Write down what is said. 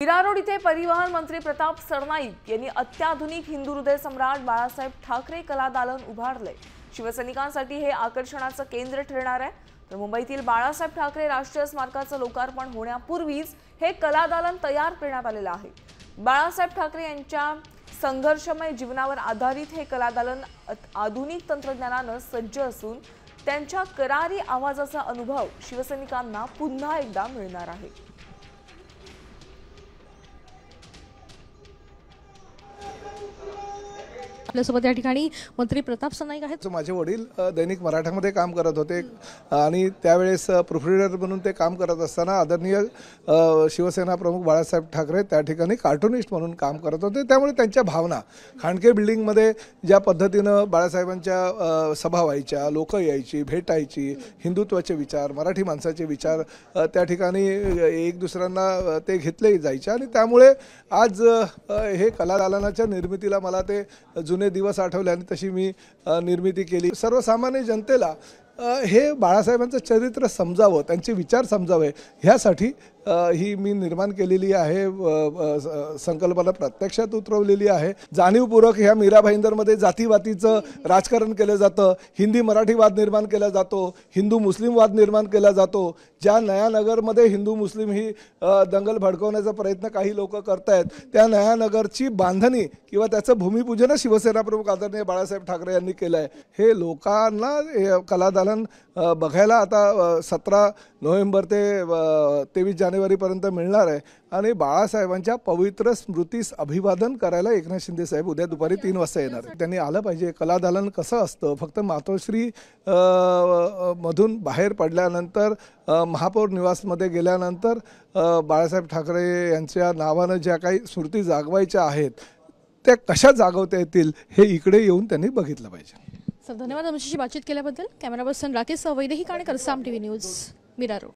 हिरारोड इथे परिवहन मंत्री प्रताप सरनाईक यांनी अत्याधुनिक हिंदू हृदय सम्राट बाळासाहेब ठाकरे कला दालन उभारले। शिवसैनिकांसाठी हे आकर्षणाचं केंद्र ठरणार आहे। तर मुंबईतील बाळासाहेब ठाकरे राष्ट्रीय स्मारकाचं लोकार्पण होण्यापूर्वीच हे कला दालन तयार करण्यात आलेलं आहे। बाळासाहेब ठाकरे यांच्या संघर्षमय जीवनावर आधारित हे कला दालन आधुनिक तंत्रज्ञानाने सज्ज असून त्यांच्या करारी आवाजाचा अनुभव शिवसैनिकांना पुन्हा एकदा मिळणार आहे। आपल्यासोबत या ठिकाणी मंत्री प्रताप सरनाईक आहेत। माझे वडील दैनिक मराठामध्ये काम करत होते आणि त्यावेळेस प्रूफरीडर म्हणून ते काम करत असताना आदरणीय शिवसेना प्रमुख बाळासाहेब ठाकरे त्या ठिकाणी कार्टूनिस्ट म्हणून काम करत होते। त्यामुळे त्यांच्या भावना खांडके बिल्डिंगमध्ये ज्या पद्धतीनं बाळासाहेबांच्या सभा व्हायच्या, लोक यायची, भेटायची, हिंदुत्वाचे विचार, मराठी माणसाचे विचार त्या ठिकाणी एक दुसऱ्यांना ते घेतले जायचे आणि त्यामुळे आज हे कला दालनाच्या निर्मितीला मला ते जुने दिवस आठवले आणि तशी मी निर्मिती केली। सर्वसामान्य जनतेला हे बाळासाहेबांचं चरित्र समजावं, त्यांचे विचार समजावे ह्यासाठी ही मी निर्माण केलेली आहे, संकल्पना प्रत्यक्षात उतरवलेली आहे। जाणीवपूर्वक ह्या मीरा भाईंदरमध्ये जातीवातीचं राजकारण केलं जातं, हिंदी मराठी वाद निर्माण केला जातो, हिंदू मुस्लिम वाद निर्माण केला जातो। ज्या नयानगरमध्ये हिंदू मुस्लिम ही दंगल भडकवण्याचा प्रयत्न काही लोक करतायत, त्या नयानगरची बांधणी किंवा त्याचं भूमिपूजन शिवसेना प्रमुख आदरणीय बाळासाहेब ठाकरे यांनी केलं आहे। हे लोकांना कला दालन बघायला आता 17 नोव्हेंबर ते 23 जानेवारीपर्यंत मिळणार आहे आणि बाळासाहेबांच्या पवित्र स्मृतीस अभिवादन करायला एकनाथ शिंदे साहेब उद्या दुपारी 3 वाजता येणार आहेत। त्यांनी आलं पाहिजे। कला दालन कसं असतं, फक्त मातोश्री मधून बाहेर पडल्यानंतर महापौर निवासमध्ये गेल्यानंतर बाळासाहेब ठाकरे यांच्या नावानं ज्या काही स्मृती जागवायच्या आहेत त्या कशा जागवता येतील हे इकडे येऊन त्यांनी बघितलं पाहिजे। सर, धन्यवाद आमच्याशी बातचीत केल्याबद्दल। कॅमेरा पर्सन राकेश वैदेही काणेकर, साम टीव्ही न्यूज, मिरारो।